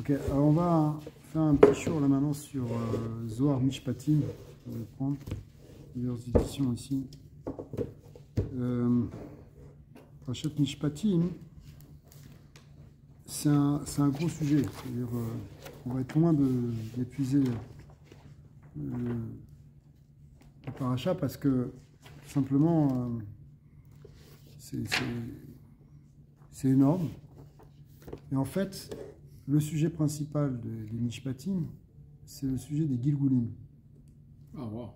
Ok, alors on va faire un petit show là maintenant sur Zohar Mishpatim. On va prendre plusieurs éditions ici. Parashat Mishpatim, c'est un gros sujet. C'est-à-dire, on va être loin d'épuiser le parasha parce que tout simplement c'est énorme. Et en fait, le sujet principal des Mishpatim, c'est le sujet des Gilgulim. Ah, wow.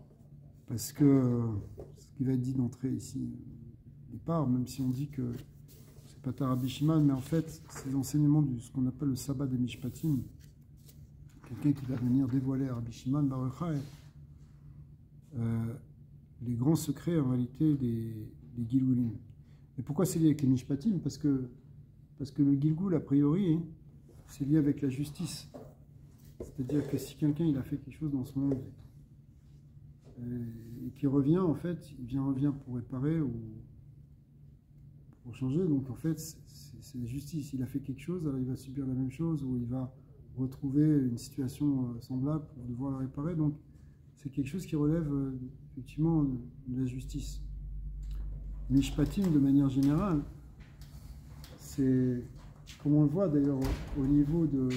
Parce que ce qui va être dit d'entrée ici, départ, même si on dit que c'est pas Rabbi Shimon, mais en fait, c'est l'enseignement de ce qu'on appelle le sabbat des Mishpatim. Quelqu'un qui va venir dévoiler à Rabbi Shimon Bar Yochai les grands secrets en réalité des Gilgulim. Et pourquoi c'est lié avec les Mishpatim? Parce que le Gilgul, a priori, c'est lié avec la justice. C'est-à-dire que si quelqu'un il a fait quelque chose dans ce monde et qui revient, en fait, il revient pour réparer ou pour changer. Donc en fait, c'est la justice. Il a fait quelque chose, alors il va subir la même chose ou il va retrouver une situation semblable pour devoir la réparer. Donc c'est quelque chose qui relève effectivement de la justice. Mishpatim, de manière générale, c'est, comme on le voit d'ailleurs au niveau de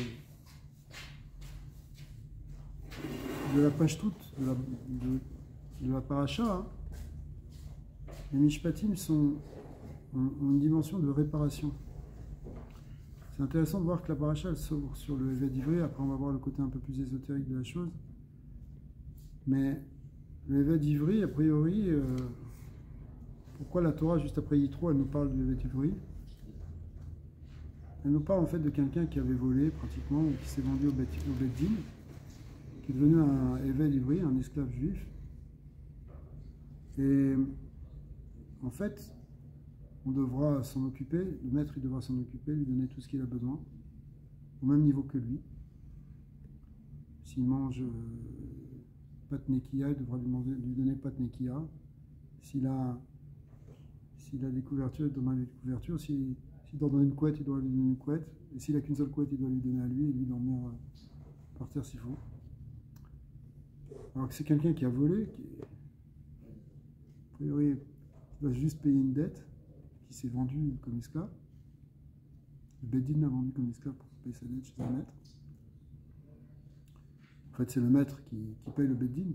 la page toute, de la paracha, hein, les Mishpatim ont une dimension de réparation. C'est intéressant de voir que la paracha elle s'ouvre sur le Eved Ivri. Après on va voir le côté un peu plus ésotérique de la chose. Mais le Eved Ivri, a priori, pourquoi la Torah juste après Yitro elle nous parle du Eved Ivri? Elle nous parle en fait de quelqu'un qui avait volé pratiquement ou qui s'est vendu au Beit Din, qui est devenu un Eved Ivri, un esclave juif. Et en fait, on devra s'en occuper, le maître il devra s'en occuper, lui donner tout ce qu'il a besoin, au même niveau que lui. S'il mange pâte nekiya, il devra lui donner pâte nekiya. S'il a des couvertures, il devra lui des couvertures. S'il doit donner une couette, il doit lui donner une couette. Et s'il n'a qu'une seule couette, il doit lui donner à lui et lui dormir par terre s'il faut. Alors que c'est quelqu'un qui a volé, qui a priori va juste payer une dette, qui s'est vendu comme esclave. Le Beit Din l'a vendu comme esclave pour payer sa dette chez un maître. En fait, c'est le maître qui paye le Beit Din.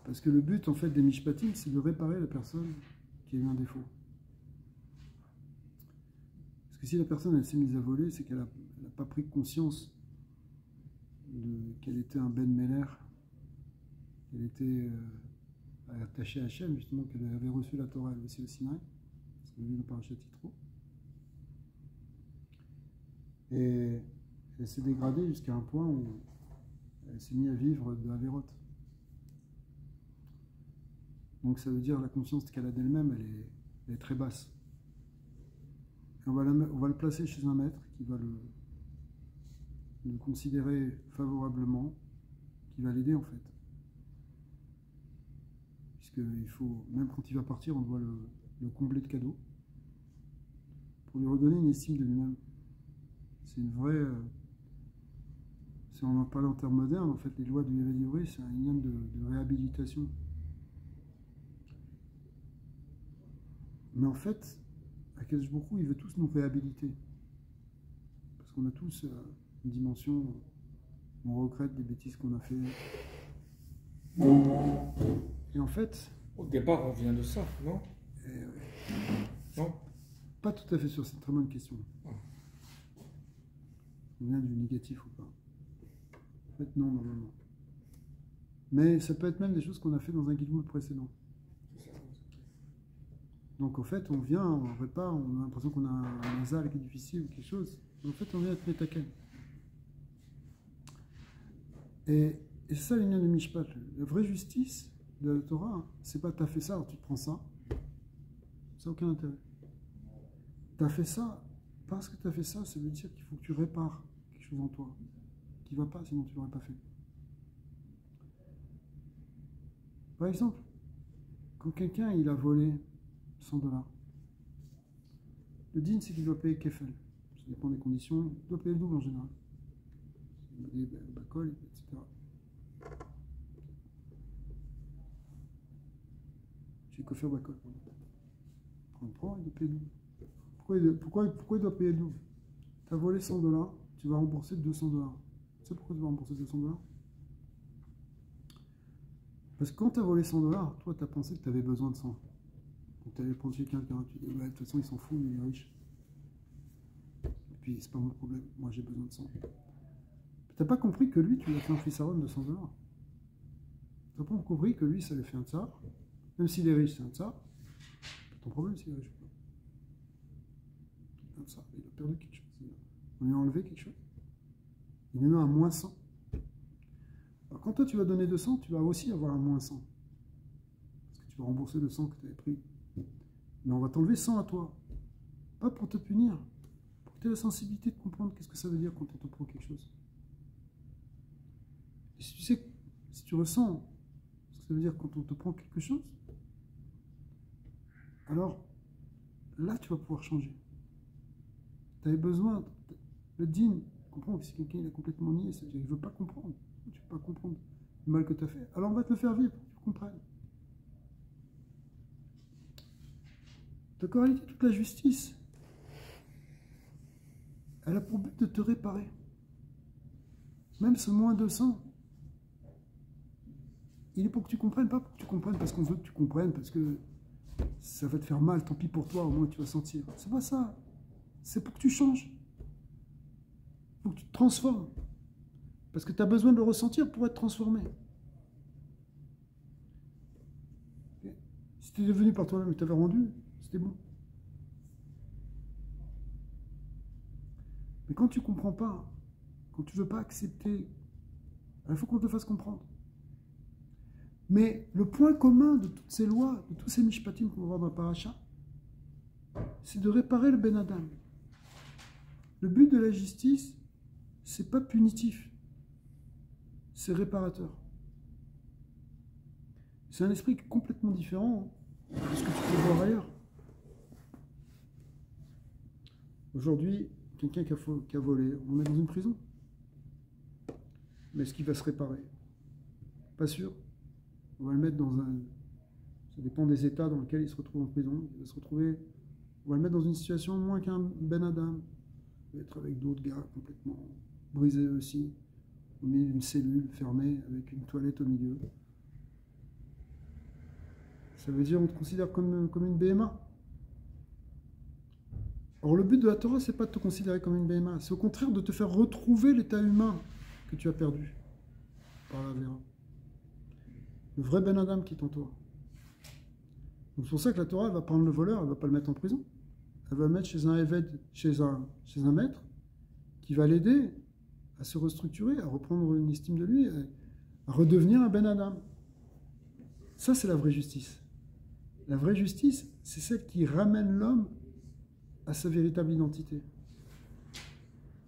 Parce que le but, en fait, des Mishpatim, c'est de réparer la personne qui a eu un défaut. Parce que si la personne, elle s'est mise à voler, c'est qu'elle n'a pas pris conscience qu'elle était un Ben Meler, qu'elle était attachée à Hachem, justement, qu'elle avait reçu la Torah, elle aussi au Sinaï, parce qu'on a vu le parashat Yitro. Et elle s'est dégradée jusqu'à un point où elle s'est mise à vivre de Averot. Donc ça veut dire la conscience qu'elle a d'elle-même, elle est très basse. Et on va le placer chez un maître qui va le considérer favorablement, qui va l'aider en fait. Puisqu'il faut, même quand il va partir, on doit le combler de cadeaux pour lui redonner une estime de lui-même. C'est une vraie... si on en parle en termes modernes, en fait, les lois du Eved Ivri, c'est un lien de réhabilitation. Mais en fait, Akadosh Baruch Hu, il veut tous nous réhabiliter. Parce qu'on a tous une dimension où on regrette des bêtises qu'on a fait. Et en fait... Au départ, on vient de ça, non? Non? Pas tout à fait sûr, c'est une très bonne question. On vient du négatif ou pas? En fait, non, normalement. Mais ça peut être même des choses qu'on a fait dans un Gilgul précédent. Donc en fait, on vient, on répare, on a l'impression qu'on a un zal qui est difficile ou quelque chose. En fait, on vient être métaken. Et c'est ça l'union de Mishpat. La vraie justice de la Torah, c'est pas t'as fait ça, alors tu te prends ça. Ça n'a aucun intérêt. T'as fait ça, parce que t'as fait ça, ça veut dire qu'il faut que tu répares quelque chose en toi qui va pas, sinon tu l'aurais pas fait. Par exemple, quand quelqu'un il a volé $100, le din c'est qu'il doit payer kefel. dépend des conditions, tu dois payer le double en général. Des bacoles, etc. J'ai coffre bacol. On prend, il doit payer le double. Pourquoi il doit payer le double? Tu as volé $100, tu vas rembourser $200. Tu sais pourquoi tu vas rembourser $200? Parce que quand tu as volé $100, toi, tu as pensé que tu avais besoin de 100. Donc tu allais prendre quelqu'un gratuit. De toute façon, ils s'en foutent, il est riche. Et puis, c'est pas mon problème. Moi, j'ai besoin de 100. Tu n'as pas compris que lui, tu lui as fait un frisaron de $100. Tu n'as pas compris que lui, ça lui fait un tsar. Même s'il est riche, c'est un tsar. C'est ton problème s'il est riche ou pas. Un tsar, il a perdu quelque chose. On lui a enlevé quelque chose. Il est même à moins 100. Alors quand toi tu vas donner 200, tu vas aussi avoir un moins 100. Parce que tu vas rembourser le 100 que tu avais pris. Mais on va t'enlever 100 à toi. Pas pour te punir. Pour que tu aies la sensibilité de comprendre qu'est-ce que ça veut dire quand on te prend quelque chose. Et si tu sais, si tu ressens ce que ça veut dire quand on te prend quelque chose, alors là tu vas pouvoir changer. Tu avais besoin, le dîn, comprends que si quelqu'un il est complètement nié, c'est-à-dire qu'il ne veut pas comprendre. Tu ne peux pas comprendre le mal que tu as fait. Alors on va te le faire vivre, pour que tu comprennes. Donc en réalité, toute la justice, elle a pour but de te réparer. Même ce moins 200, il est pour que tu comprennes, pas pour que tu comprennes parce qu'on veut que tu comprennes, parce que ça va te faire mal, tant pis pour toi, au moins tu vas sentir. C'est pas ça. C'est pour que tu changes. Pour que tu te transformes. Parce que tu as besoin de le ressentir pour être transformé. Si tu es devenu par toi-même et tu avais rendu, c'était bon. Mais quand tu ne comprends pas, quand tu ne veux pas accepter, il faut qu'on te fasse comprendre. Mais le point commun de toutes ces lois, de tous ces mishpatim qu'on va voir dans le paracha, c'est de réparer le Ben Adam. Le but de la justice, c'est pas punitif, c'est réparateur. C'est un esprit complètement différent de ce que tu peux voir ailleurs. Aujourd'hui, quelqu'un qui a volé, on le met dans une prison. Mais est-ce qu'il va se réparer? Pas sûr. On va le mettre dans un... Ça dépend des états dans lesquels il se retrouve en prison. Il va se retrouver... On va le mettre dans une situation moins qu'un Ben Adam. Il va être avec d'autres gars complètement brisés aussi. Au milieu d'une cellule fermée avec une toilette au milieu. Ça veut dire on te considère comme une BMA. Or le but de la Torah, c'est pas de te considérer comme une BMA. C'est au contraire de te faire retrouver l'état humain que tu as perdu par la Véra. Le vrai Ben Adam qui t'entoure. Donc c'est pour ça que la Torah, elle va prendre le voleur, elle ne va pas le mettre en prison. Elle va le mettre chez un évêque, chez un maître, qui va l'aider à se restructurer, à reprendre une estime de lui, à redevenir un Ben Adam. Ça, c'est la vraie justice. La vraie justice, c'est celle qui ramène l'homme à sa véritable identité.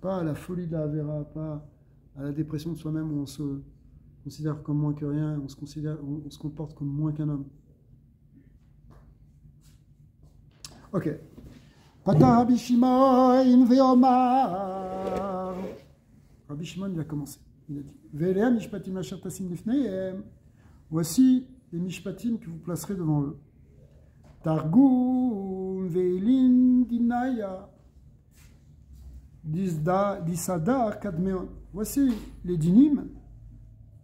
Pas à la folie de la Havera, pas à la dépression de soi-même où on se considère comme moins que rien, on se comporte comme moins qu'un homme. Ok. Pata Rabbi Shimon ve'omar. Rabbi Shimon, il a commencé. Il a dit Ve'elea mishpatim asher tasim lifnehem. Voici les mishpatim que vous placerez devant eux. Targum ve'elin dinaya. Disada kadmeon. Voici les dinim,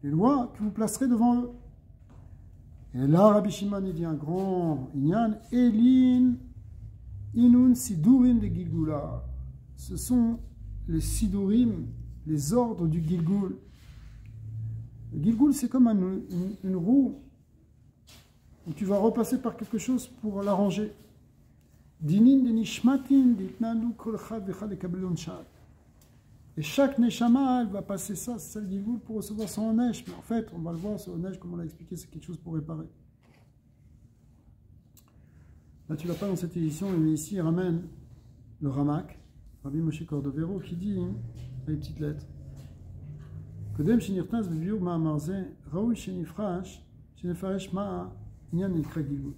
les lois que vous placerez devant eux. Et là, Rabbi Shimon, il dit un grand inyan, Elin inun sidurim de Gilgula. Ce sont les sidurim, les ordres du Gilgul. Le Gilgul, c'est comme une roue où tu vas repasser par quelque chose pour l'arranger. Dinin de nishmatin ditnanu kol chad vechad ekabelon shad. Et chaque neshama, elle va passer ça, c'est ça le Gilgul, pour recevoir son neige. Mais en fait, on va le voir, ce neige, comme on l'a expliqué, c'est quelque chose pour réparer. Là, tu ne vas pas dans cette édition, mais ici, il ramène le Ramak, Rabbi Moshe Cordovero, qui dit, avec une petite lettre, Kodem shenirtaz beviur ma'amarze, raoui shenifrash, shenefaresh ma'a, inyan nikra Gilgul.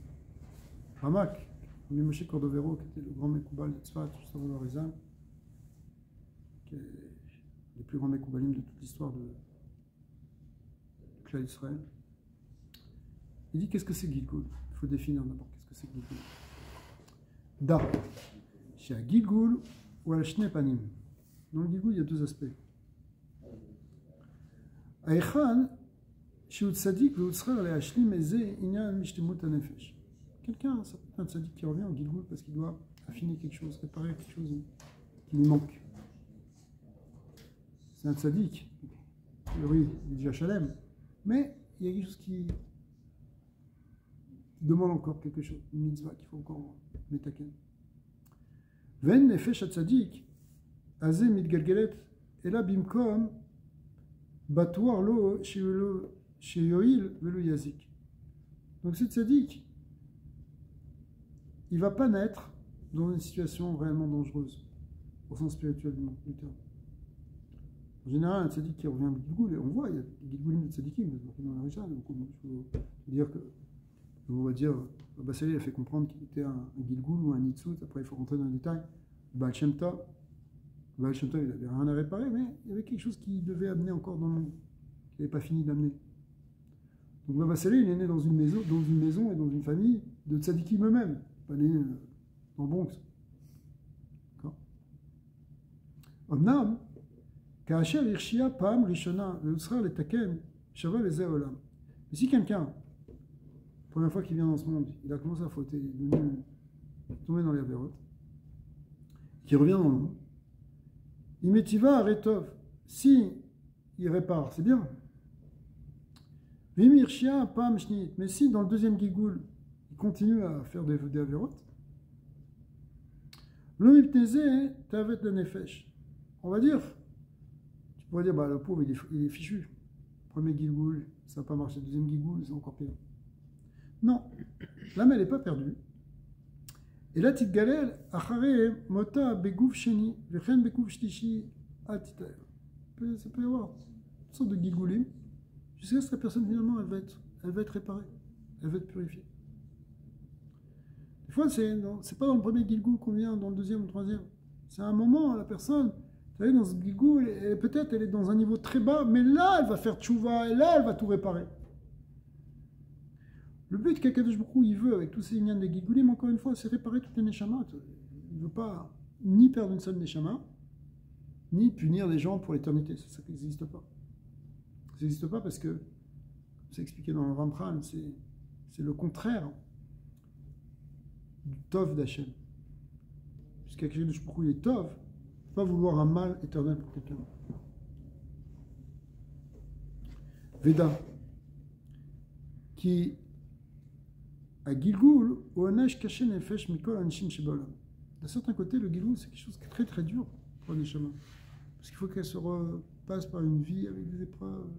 Ramak, Rabbi Moshe Cordovero, qui était le grand Mekoubal de Tzfat, juste avant le Rizal, qui est les plus grands Mekoubalim de toute l'histoire de Klal Israël. Il dit qu'est-ce que c'est Gilgul? Il faut définir d'abord qu'est-ce que c'est Gilgul. Da, chez Gilgul ou al Shnei Panim. Dans le Gilgul, il y a deux aspects. Aïchan, chez Tzadik, le Utsrar, le Hashlim, Eze, Inyan, Mishtemut, Nefesh. Quelqu'un, ça peut être un Tzadik qui revient en Gilgul parce qu'il doit affiner quelque chose, réparer quelque chose qui lui manque. C'est un Tzadik. Oui, il est déjà Shalem. Mais il y a quelque chose qui demande encore quelque chose, une mitzvah qu'il faut encore metaken. Ven nefesh atzadik, azé mitgalgelet, et là bimkom, batouar lo sheyoil velo yazik. Donc ce tzadik, il ne va pas naître dans une situation réellement dangereuse, au sens spirituel du terme. En général, un tzaddik qui revient à Gilgul, et on voit, il y a des Gilgulim de tzaddikim dans la Risha, donc il faut dire que, on va dire, Bassali a fait comprendre qu'il était un Gilgul ou un Nitzut, après il faut rentrer dans les détails. Baal Shem Tov, il n'avait rien à réparer, mais il y avait quelque chose qui devait amener encore dans le monde, qu'il n'avait pas fini d'amener. Donc Bassali, il est né dans une maison et dans une famille de tzaddikim eux-mêmes, pas né dans le Bronx. D'accord. Omnam, mais si quelqu'un, la première fois qu'il vient dans ce monde, il a commencé à fauter, il est tombé dans les avérotes, qui revient dans le monde, il métiva à Retov, si il répare, c'est bien. Mais si dans le deuxième Gilgul, il continue à faire des avérotes, on va dire, on va dire, bah, le pauvre, il est fichu. Premier Gilgul, ça n'a pas marché. Deuxième Gilgul, c'est encore pire. Non, l'âme, elle n'est pas perdue. Et là, Titgalel, Achare, Mota, Begouf, Sheni, Vechen, Begouf, Shtishi, Atitael. Ça peut y avoir une sorte de Gilgulim, jusqu'à ce que la personne, finalement, elle va être réparée, elle va être purifiée. Des fois, c'est pas dans le premier Gilgul qu'on vient, dans le deuxième ou le troisième. C'est un moment, la personne. Vous savez, dans ce Gilgul, peut-être elle est dans un niveau très bas, mais là, elle va faire tchouva, et là, elle va tout réparer. Le but qu'Akadosh Baruch Hu, il veut, avec tous ces lignes de Gilgulim, encore une fois, c'est réparer toutes les neshamas. Il ne veut pas ni perdre une seule neshama, ni punir les gens pour l'éternité. Ça n'existe pas. Ça n'existe pas parce que, c'est expliqué dans le Ramchal, c'est le contraire du Tov d'Hachem. Puisqu'Akadosh Baruch Hu, il est Tov, pas vouloir un mal éternel pour quelqu'un. Veda, qui à Gilgul, ou Anash Kaché Nefesh Mikol Anishim Shebaolam. D'un certain côté, le Gilgul, c'est quelque chose qui est très très dur pour les Neshama. Parce qu'il faut qu'elle se repasse par une vie avec des épreuves.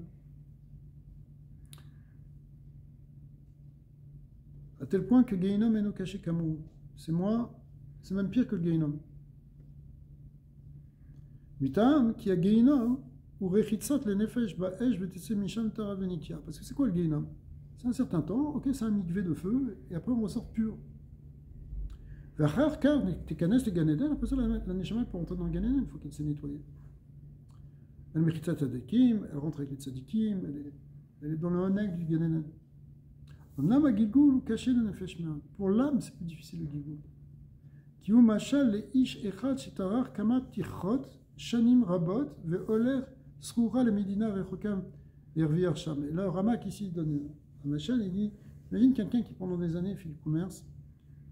À tel point que Geinom Eno Kaché Kamou. C'est même pire que le Geinom. Mitam, qui a Geinom, ou Rechitzat le Nefesh Ba'esh Betese Misham Tara Venikia. Parce que c'est quoi le Geinom? C'est un certain temps, ok, c'est un mikvé de feu, et après on ressort pur. Après ça, la neshama peut rentrer dans le Ganéden, il faut qu'elle s'est nettoyée. Elle mechitzat tzadikim, elle rentre avec les tzadikim, elle est dans le honeg du Ganéden. Pour l'âme, c'est plus difficile le gilgul. Qui ou machal le ish echad shitarar kamat tichot shanim rabot veoler sroura le medina rechokam erviar sham. Et là, Ramak ici donne un machal, il dit, imagine quelqu'un qui pendant des années fait du commerce,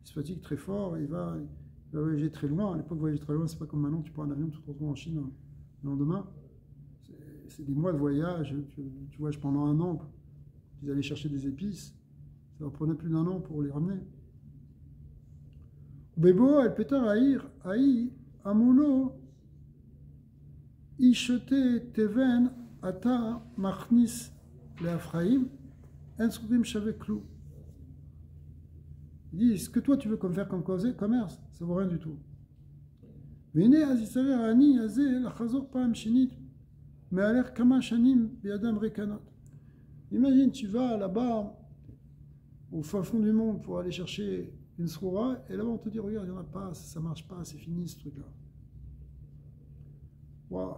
il se fatigue très fort, il va voyager très loin. À l'époque, voyager très loin, c'est pas comme maintenant, tu prends un avion, tu te retrouves en Chine le lendemain. C'est des mois de voyage, tu voyages pendant un an, ils allaient chercher des épices, ça leur prenait plus d'un an pour les ramener. Bebo, el petar haïr, amulo, ishete teven, ata, machnis, le Ephraim, en souvim shavek clou. Il dit, ce que toi tu veux faire comme commerce, ça vaut rien du tout. Vene azisaver ani azé la chazor pam shinit, mais a l'air kama shanim biadam rekanot. Imagine, tu vas là-bas, au fin fond du monde, pour aller chercher une sroura, et là-bas on te dit, regarde, il n'y en a pas, ça marche pas, c'est fini ce truc-là. Waouh,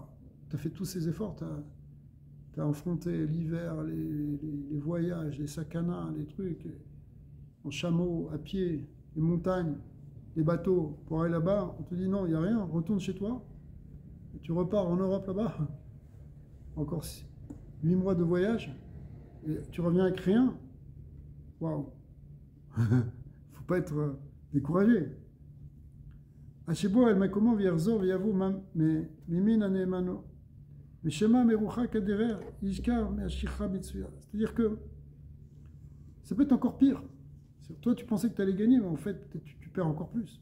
tu as fait tous ces efforts, tu as affronté l'hiver, les voyages, les sakanas, les trucs, en chameau, à pied, les montagnes, les bateaux, pour aller là-bas, on te dit non, il n'y a rien, retourne chez toi, et tu repars en Europe là-bas, encore 8 mois de voyage, et tu reviens avec rien. Waouh. Faut pas être découragé. C'est-à-dire que ça peut être encore pire. Toi, tu pensais que tu allais gagner, mais en fait, tu perds encore plus.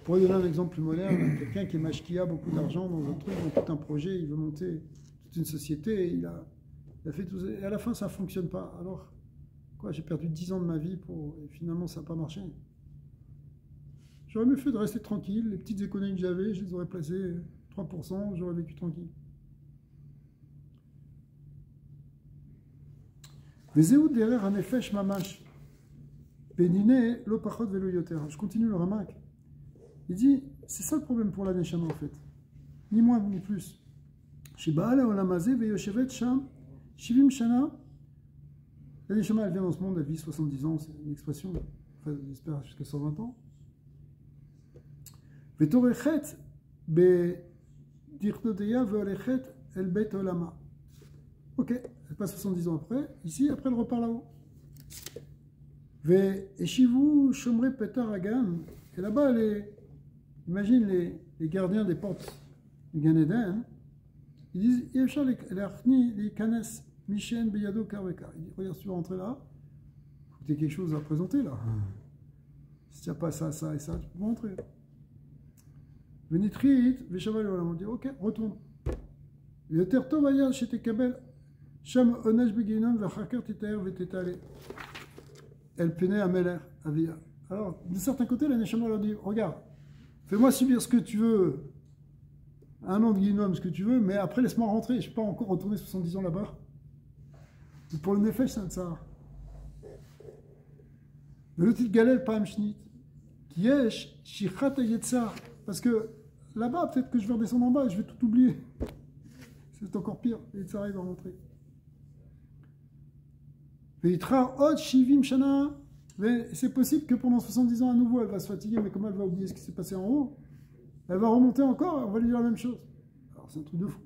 Pour donner un exemple plus moderne, quelqu'un qui est mashkia, beaucoup d'argent dans un truc, dans tout un projet, il veut monter toute une société, et il a fait tout ça, et à la fin, ça ne fonctionne pas. Alors, quoi, j'ai perdu 10 ans de ma vie et finalement, ça n'a pas marché. J'aurais mieux fait de rester tranquille, les petites économies que j'avais, je les aurais placées 3%, j'aurais vécu tranquille. Je continue le remarque. Il dit, c'est ça le problème pour la Neshama en fait. Ni moins ni plus. La Neshama, elle vient dans ce monde, elle vit 70 ans, c'est une expression, enfin, j'espère jusqu'à 120 ans. Ok, elle passe 70 ans après, ici, après elle repart là-haut. Et là-bas, imagine les gardiens des portes du Gan Eden, ils disent, il dit, regarde, si tu veux rentrer là, tu as quelque chose à présenter là. Si tu n'as pas ça, ça et ça, tu peux rentrer. Venitrit, Veshaval, on dit, ok, retourne. Le terto vaya chez tes kabel, Sham onaj beginam, Vachakar titaer, vetetale. El pene ameler, avia. Alors, de certains côtés, la Neshama leur dit, regarde, fais-moi subir ce que tu veux, un an de guinom, ce que tu veux, mais après, laisse-moi rentrer, je ne peux pas encore retourner 70 ans là-bas. Pour le Nefesh, ça ne sert à rien. Mais le titre galel, pas amshnit, qui est shichat yetzar. Parce que là-bas, peut-être que je vais redescendre en bas et je vais tout oublier. C'est encore pire. Et ça arrive à rentrer. C'est possible que pendant 70 ans, à nouveau, elle va se fatiguer, mais comme elle va oublier ce qui s'est passé en haut, elle va remonter encore et on va lui dire la même chose. Alors, c'est un truc de fou.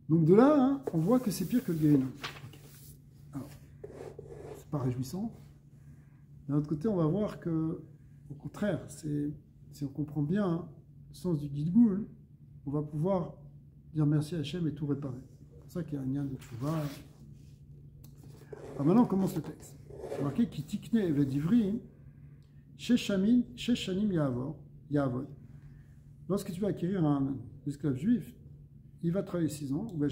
Donc, de là, hein, on voit que c'est pire que le Gehenna. Alors, c'est pas réjouissant. D'un autre côté, on va voir que, au contraire, si on comprend bien le sens du Gilgoul, on va pouvoir dire merci à Hachem et tout réparer. C'est pour ça qu'il y a un lien de Tchouva. Alors maintenant, on commence le texte. C'est marqué qui tikne eved ivri, sheshanim yavod. Lorsque tu vas acquérir un esclave juif, il va travailler 6 ans, ou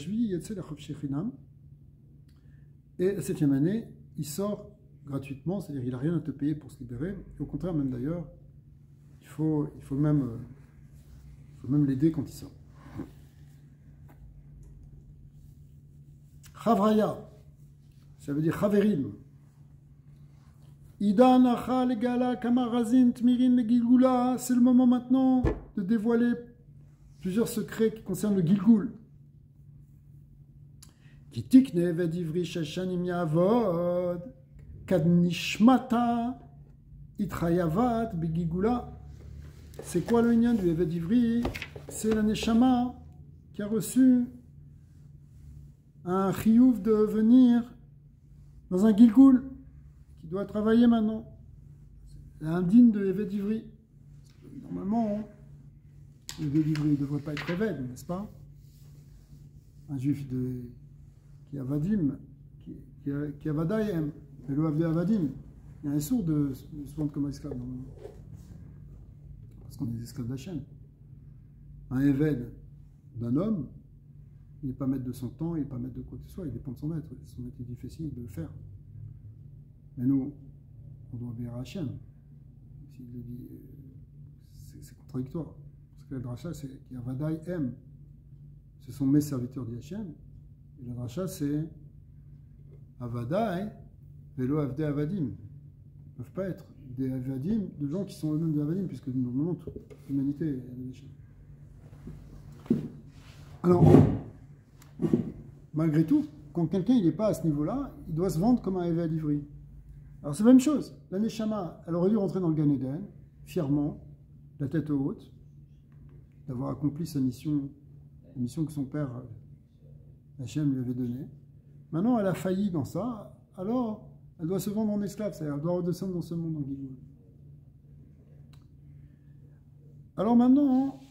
et la 7e année, il sort gratuitement, c'est-à-dire qu'il n'a rien à te payer pour se libérer. Et au contraire, même d'ailleurs, il faut même l'aider quand il sort. Chavraya, ça veut dire Chaverim. Ida nacha legala kamarazin tmirin legilgula. C'est le moment maintenant de dévoiler plusieurs secrets qui concernent le Gilgoul. Ki tikne eved ivri sheshanim yavod. Kadnishmata itrayavat begigula. C'est quoi le lien du Eved Ivri? C'est la Neshama qui a reçu un chiyuv de venir dans un Gilgoul, qui doit travailler maintenant. C'est indigne de Eved Ivri. Normalement, le Eved Ivri ne devrait pas être Eved, n'est-ce pas? Un juif qui a Vadim, qui a Vadayem. Mais le Avdé Avadim, il y a un sourd de se vendre comme esclave. Parce qu'on est des esclaves d'Hachem. Un Eved d'un homme, il n'est pas maître de son temps, il n'est pas maître de quoi que ce soit, il dépend de son maître. Son maître est difficile de le faire. Mais nous, on doit obéir à Hachem. S'il le dit, c'est contradictoire. Parce que la dracha, c'est qu'il y a Vadaï M. Ce sont mes serviteurs d'Hachem. Et la dracha, c'est Avadaï. Vélo Avdé Avadim. Ils ne peuvent pas être des Avadim, de gens qui sont eux-mêmes des Avadim, puisque normalement toute l'humanité est des Neshama. Alors, malgré tout, quand quelqu'un n'est pas à ce niveau-là, il doit se vendre comme un Eva d'Ivry. Alors c'est la même chose. La Neshama, elle aurait dû rentrer dans le Gan Eden, fièrement, la tête haute, d'avoir accompli sa mission, la mission que son père, Hachem, lui avait donnée. Maintenant, elle a failli dans ça, alors elle doit se vendre en esclave, c'est-à-dire elle doit redescendre dans ce monde en Gilgul. Alors maintenant,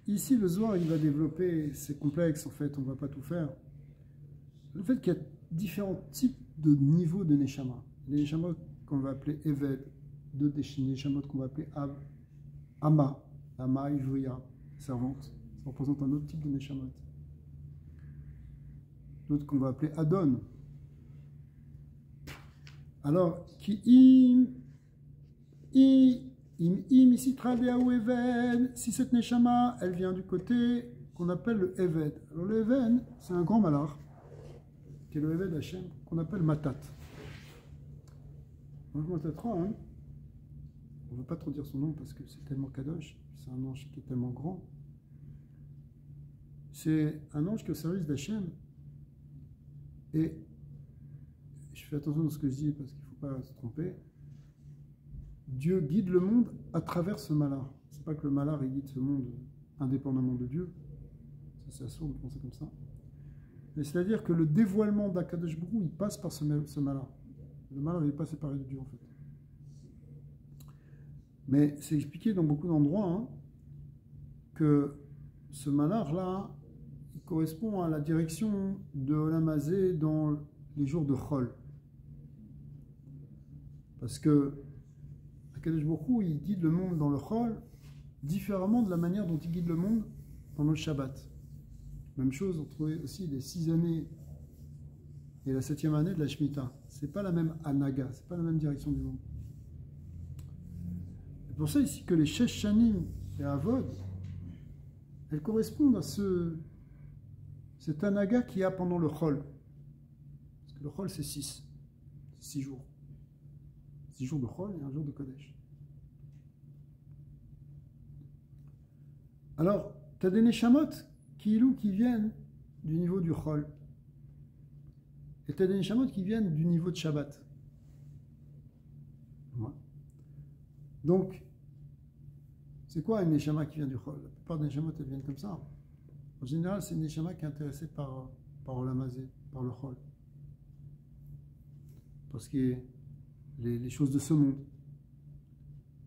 ici, le Zohar, il va développer, c'est complexe en fait, on ne va pas tout faire. Le fait qu'il y a différents types de niveaux de Neshama. Les Neshamot qu'on va appeler Eved, d'autres Neshamot qu'on va appeler Ama, Ivriya, servante, ça représente un autre type de Neshamot. D'autres qu'on va appeler Adon. Alors, si cette Neshama, elle vient du côté qu'on appelle le Eved. Alors le Eved, c'est un grand malach, qui est le Eved Hachem, qu'on appelle Matat. On ne veut pas trop dire son nom parce que c'est tellement kadosh, c'est un ange qui est tellement grand. C'est un ange qui est au service d'Hachem. Et je fais attention à ce que je dis parce qu'il ne faut pas se tromper. Dieu guide le monde à travers ce malheur. Ce n'est pas que le malheur guide ce monde indépendamment de Dieu. Ça, c'est assourd de penser comme ça. Mais c'est-à-dire que le dévoilement d'Akadosh Baruch Hu, il passe par ce malheur. Le malheur, il n'est pas séparé de Dieu en fait. Mais c'est expliqué dans beaucoup d'endroits que ce malheur-là, il correspond à la direction de Olam Hazé dans les jours de Chol. Parce que Akadosh Baruch Hu, il guide le monde dans le Chol différemment de la manière dont il guide le monde pendant le Shabbat. Même chose, on trouvait aussi les 6 années et la 7e année de la Shemitah. C'est pas la même Anaga, c'est pas la même direction du monde. C'est pour ça ici que les Shesh Shanim et Avod, elles correspondent à cet Anaga qu'il y a pendant le Chol. Parce que le Chol c'est 6 jours. 6 jours de Chol et un jour de Kodesh. Alors, tu as des Neshamot qui viennent du niveau du Chol. Et tu as des Neshamot qui viennent du niveau de Shabbat. Ouais. Donc, c'est quoi une Neshama qui vient du Chol? La plupart des Neshamot, elles viennent comme ça. En général, c'est une Neshama qui est intéressée par Olam Hazé, par le Chol. Parce que les choses de ce monde.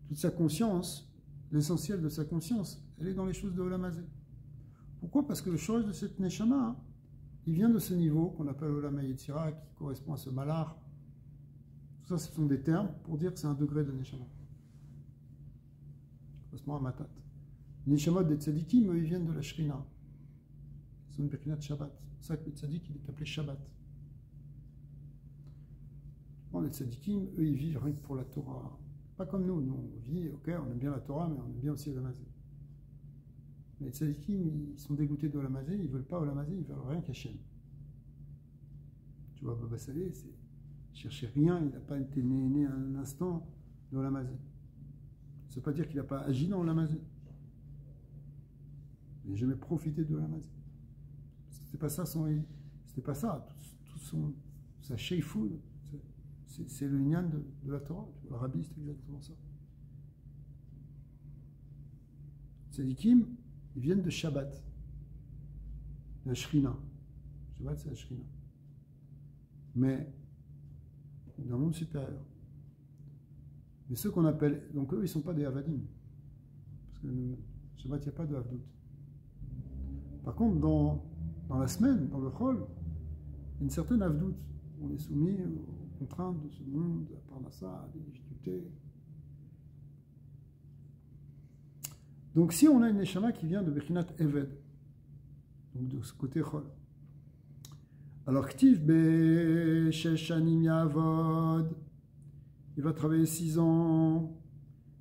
Toute sa conscience, l'essentiel de sa conscience, elle est dans les choses de Olam Hazé. Pourquoi? Parce que le shoraj de cette Neshama, il vient de ce niveau qu'on appelle Olam HaYetzira, qui correspond à ce malar. Tout ça, ce sont des termes pour dire que c'est un degré de Neshama. Correspond à Matat. Les Neshamot des Tzadikim, eux, ils viennent de la Shrina. Ils sont une Bekinat Shabbat. C'est pour ça que le Tzadik, il est appelé Shabbat. Bon, les Tzadikim, eux, ils vivent rien que pour la Torah. Pas comme nous. Nous, on vit, ok, on aime bien la Torah, mais on aime bien aussi Olam Hazé. Les tzadikim, ils sont dégoûtés de Olam Hazé, ils ne veulent pas Olam Hazé, ils ne veulent rien qu'Hachem. Tu vois, Baba Salé, il ne cherchait rien, il n'a pas été né un instant de Olam Hazé. Ça ne veut pas dire qu'il n'a pas agi dans Olam Hazé. Il n'a jamais profité de Olam Hazé. C'était pas ça c'était pas ça. Tout sa sheifoud, c'est le nyan de la Torah. Tu vois, le rabbi, c'est exactement ça. Tzadikim, ils viennent de Shabbat, de la Shrina. Shabbat, c'est la Shrina. Mais dans le monde supérieur. Mais ceux qu'on appelle, donc eux, ils ne sont pas des Avadim. Parce que le Shabbat, il n'y a pas de Havdout. Par contre, dans la semaine, dans le Chol, il y a une certaine Havdout. On est soumis aux contraintes de ce monde, à Parnassa, à des difficultés. Donc si on a une Neshama qui vient de Bechinat Eved, donc de ce côté Chol, alors Ktiv be Sheshanim Yavod, il va travailler 6 ans,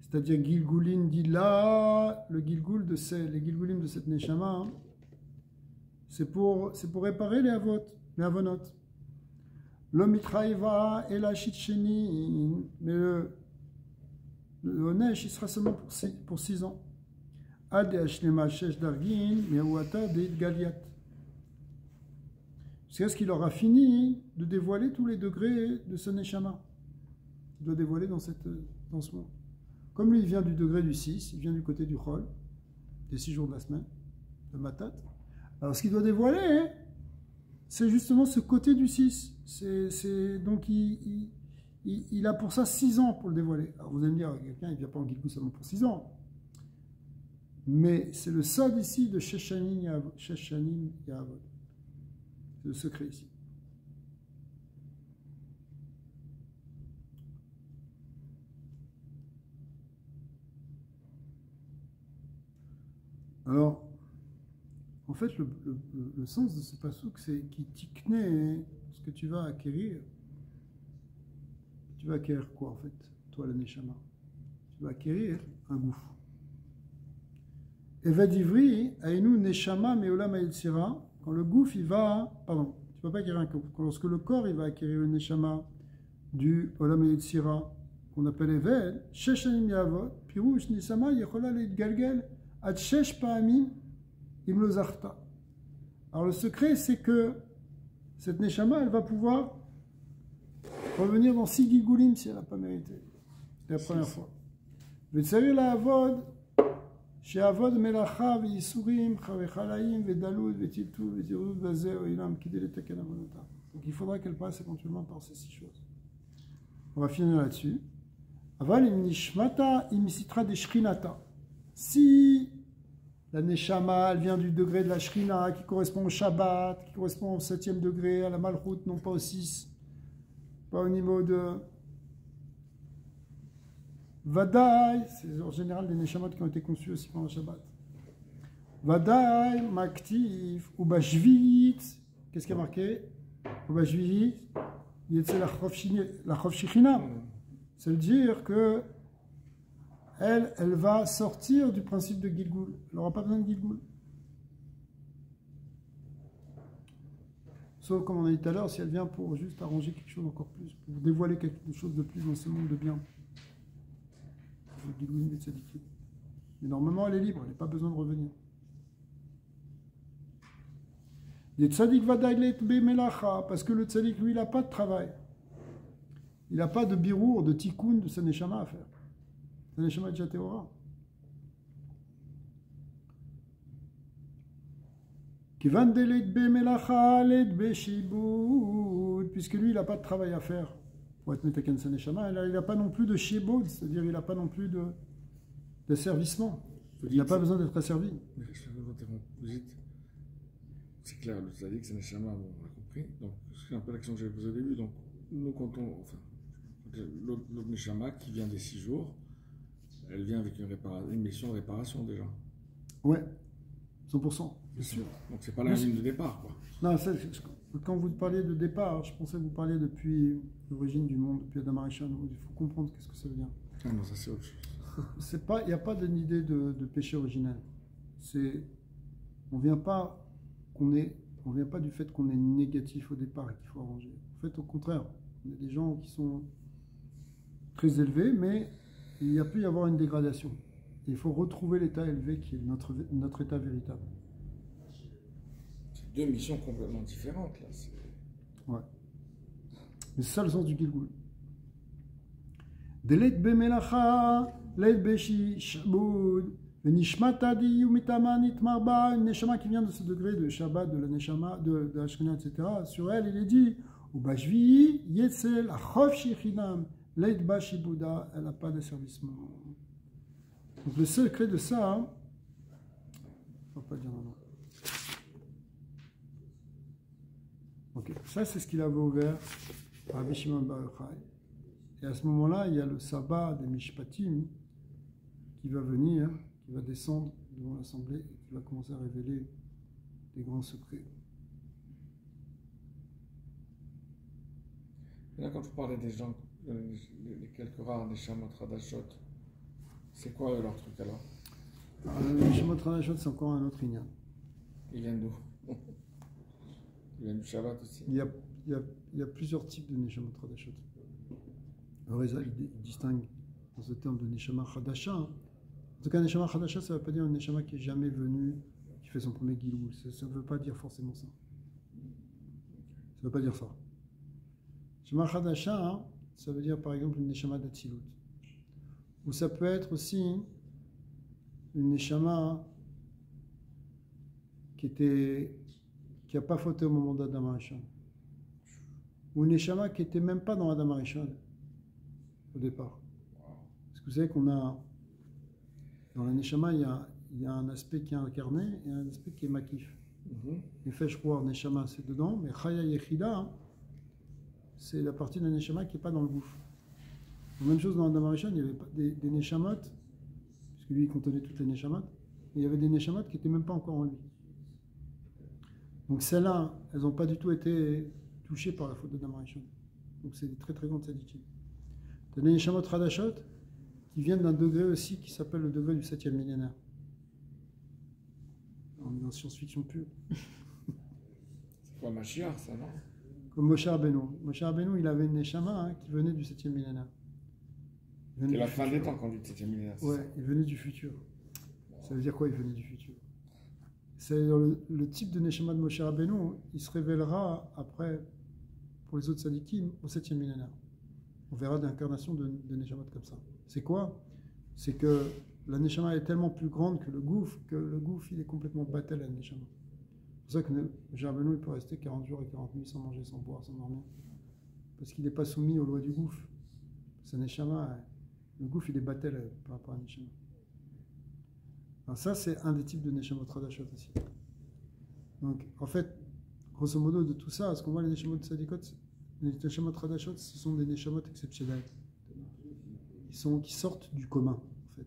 c'est-à-dire Gilgulin dit là, le Gilgul de les Gilgulim de cette Neshama, c'est pour réparer les Avonot. Le Mitraïva et la Shitchenin, mais Le Onesh, il sera seulement pour 6 ans. Ad Hashlema Shesh Dargin, Mehuata Deit Galiat. C'est ce qu'il aura fini de dévoiler tous les degrés de ce Neshama. Il doit dévoiler dans ce monde. Comme lui, il vient du degré du 6, il vient du côté du Chol, des 6 jours de la semaine, de Matat. Alors, ce qu'il doit dévoiler, c'est justement ce côté du 6. Donc, il a pour ça 6 ans pour le dévoiler. Alors, vous allez me dire, quelqu'un, il ne vient pas en Gilgul seulement pour 6 ans. Mais c'est le sod ici de Sheshanim Yavod. C'est le secret ici. Alors, en fait, le sens de ce pasouk, c'est qui tikne ce que tu vas acquérir. Tu vas acquérir quoi, en fait, toi, le Neshama? Tu vas acquérir un gouffre. Evad Ivri, Aïnou Neshama Meolam Hayetzira, quand le gouffre, il va. Pardon, tu ne peux pas acquérir un gouffre. Lorsque le corps, il va acquérir le Neshama du Olam Hayetzira, qu'on appelle Eved, Sheshanim Yavot, Pirouche Neshama, Yechola Leit Galgel, Ad Shesh Pa'amim, Imlo Zarta. Alors le secret, c'est que cette Neshama, elle va pouvoir revenir dans 6 Gilgulim si elle n'a pas mérité. C'est la première fois. V'tsarir la Avod, She'avod melacha v'yisurim, chavechalaim, v'dalud, v'tiltu, v'tirud, v'azer, v'ilam, kidé l'etaken avonota. Donc il faudra qu'elle passe éventuellement par ces 6 choses. On va finir là-dessus. Aval im nishmata im sitra de shrinata. Si la neshama, elle vient du degré de la shrina, qui correspond au Shabbat, qui correspond au 7e degré, à la malchut, non pas au 6, pas au niveau de Vadaï, c'est en général des neshamot qui ont été conçus aussi pendant le Shabbat. Vadaï, Maktif, ou Bashvit, qu'est-ce qui a marqué? Ou Bashvit, Yetze la Chinam. Ça veut dire que elle va sortir du principe de Gilgul. Elle n'aura pas besoin de Gilgul. Sauf, comme on a dit tout à l'heure, si elle vient pour juste arranger quelque chose encore plus, pour dévoiler quelque chose de plus dans ce monde de bien. Mais normalement, elle est libre, elle n'a pas besoin de revenir. Parce que le tzadik, lui, il n'a pas de travail. Il n'a pas de birour, de tikkun, de sa neshama à faire. Sa neshama est déjà théora. Puisque lui, il n'a pas de travail à faire pour être metaken sa neshama, il n'a pas non plus de shibud, c'est-à-dire il n'a pas non plus d'asservissement. Il n'a pas besoin d'être asservi. Vous dites, c'est clair, le tzaddik, c'est neshama, bon, on a compris. Donc, c'est un peu l'action que j'avais posée au début. Donc, nous, quand l'autre neshama qui vient des 6 jours, elle vient avec une mission de réparation déjà. Ouais, 100%. Bien sûr. Donc, c'est pas la ligne de départ, quoi. Non, quand vous parliez de départ, je pensais que vous parliez depuis l'origine du monde, depuis Adam Arishon. Il faut comprendre qu'est-ce que ça veut dire. Ah non, ça c'est autre chose. Il n'y a pas d'idée de péché originel. On vient pas du fait qu'on est négatif au départ et qu'il faut arranger. En fait, au contraire, il y a des gens qui sont très élevés, mais il y a pu y avoir une dégradation. Et il faut retrouver l'état élevé qui est notre état véritable. Deux missions complètement différentes là. Ouais. Mais c'est ça le sens du Gilgul. Deleit bemelacha, leit beshi shabud, venishmata di umitama nitmarba, une neshama qui vient de ce degré de Shabbat, de la neshama, de la Shrina, etc. Sur elle, il est dit, ubashvi yetzel achov shichinam, leit bashi Bouddha, elle n'a pas d'asservissement. Donc le secret de ça, on ne va pas dire non. Ok, ça c'est ce qu'il avait ouvert par Rabbi Shimon Bar Yochai. Et à ce moment-là, il y a le sabbat des Mishpatim qui va venir, qui va descendre devant l'assemblée et qui va commencer à révéler des grands secrets. Et là, quand vous parlez des gens, les quelques rares des Neshamot Hadashot, c'est quoi leur truc alors? Les Neshamot Hadashot, c'est encore un autre inyan. Ils viennent d'où? Il y a du Shabbat aussi. Il y a plusieurs types de Neshamot Hadashot. Le Rézal, il distingue dans ce terme de Neshama Chadasha. En tout cas, Neshama Chadasha, ça ne veut pas dire un Neshama qui n'est jamais venu, qui fait son premier Gilou. Ça ne veut pas dire forcément ça. Ça ne veut pas dire ça. Neshama Chadasha, ça veut dire par exemple une Neshama d'Atsilut. Ou ça peut être aussi une Neshama qui n'a pas fauté au moment d'Adam Arishon. Ou une Neshama qui n'était même pas dans Adam Arishon au départ. Parce que vous savez qu'on a, dans la Neshama, il y a un aspect qui est incarné et un aspect qui est makif. Les Feshroir, Neshama, c'est dedans, mais Chaya Yechida, c'est la partie de la Neshama qui n'est pas dans le gouffre. La même chose dans Adam Arishon, il y avait des Neshamot, puisque lui il contenait toutes les Neshamot, mais il y avait des Neshamot qui n'étaient même pas encore en lui. Donc celles-là, elles n'ont pas du tout été touchées par la faute d'Adam Arishon. Donc c'est des très très grandes sadikim. Tu as des Neshamot Radashot qui viennent d'un degré aussi qui s'appelle le degré du 7e millénaire. On est dans science-fiction pure. C'est quoi Mashiach, ça, non? Comme Moshe Rabbeinu. Moshe Rabbeinu, il avait une Neshama qui venait du 7e millénaire. C'est la fin des temps quand on dit 7e millénaire. Ouais, il venait du futur. Ça veut dire quoi, il venait du futur? C'est le type de Neshama de Moshe Rabbeinu, il se révélera après, pour les autres sadikim, au 7e millénaire. On verra d'incarnation de Neshamot comme ça. C'est quoi? C'est que la Neshama est tellement plus grande que le gouffre il est complètement battel à la Neshama. C'est pour ça que Moshe Rabbeinu, il peut rester 40 jours et 40 nuits sans manger, sans boire, sans dormir. Parce qu'il n'est pas soumis aux lois du gouffre. C'est Neshama, le gouffre, il est battel par rapport à Neshama. Alors ça, c'est un des types de Neshamot Radashot aussi. Donc, en fait, grosso modo, de tout ça, ce qu'on voit les Neshamot Sadikot, les Neshamot Radashot, ce sont des Neshamot exceptionnels. Qui sortent du commun, en fait.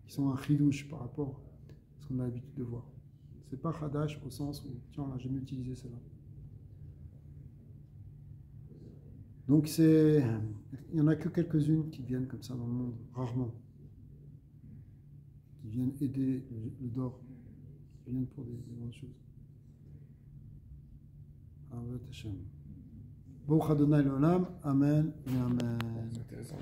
Qui sont un chidouche par rapport à ce qu'on a l'habitude de voir. C'est pas Hadash au sens où, tiens, on n'a jamais utilisé cela. Donc, il n'y en a que quelques-unes qui viennent comme ça dans le monde, rarement. Qui viennent aider le Dor, qui viennent pour des grandes choses. Amen. Baruch Adonai l'olam, Amen et Amen. C'est intéressant.